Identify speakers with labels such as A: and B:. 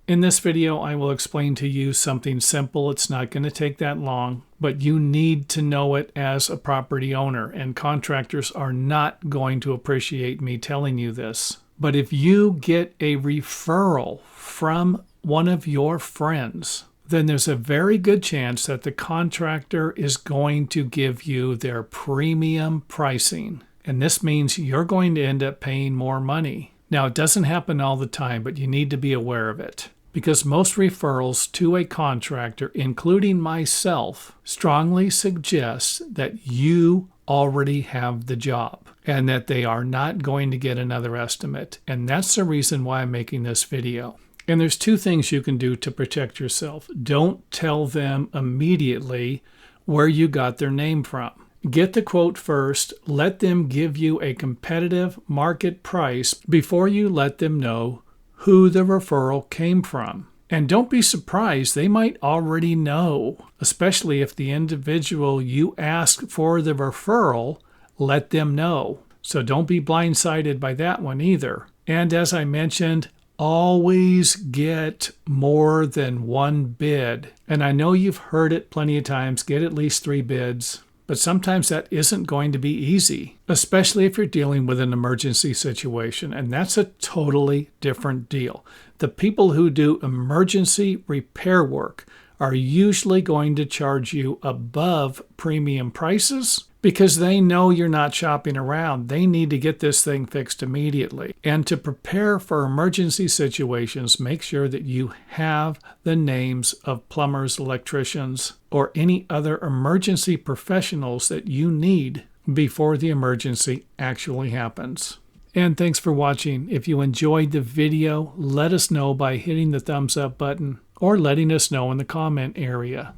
A: In this video, I will explain to you something simple. It's not going to take that long, but you need to know it as a property owner, and contractors are not going to appreciate me telling you this. But if you get a referral from one of your friends, then there's a very good chance that the contractor is going to give you their premium pricing. And this means you're going to end up paying more money. Now, it doesn't happen all the time, but you need to be aware of it. Because most referrals to a contractor, including myself, strongly suggest that you already have the job and that they are not going to get another estimate. And that's the reason why I'm making this video. And there's two things you can do to protect yourself. Don't tell them immediately where you got their name from. Get the quote first. Let them give you a competitive market price before you let them know who the referral came from. And don't be surprised, they might already know, especially if the individual you ask for the referral let them know. So don't be blindsided by that one either. And as I mentioned, always get more than one bid. And I know you've heard it plenty of times, get at least 3 bids. But sometimes that isn't going to be easy, especially if you're dealing with an emergency situation, and that's a totally different deal. The people who do emergency repair work are usually going to charge you above premium prices because they know you're not shopping around. They need to get this thing fixed immediately. And to prepare for emergency situations, make sure that you have the names of plumbers, electricians, or any other emergency professionals that you need before the emergency actually happens. And thanks for watching. If you enjoyed the video, let us know by hitting the thumbs up button or letting us know in the comment area.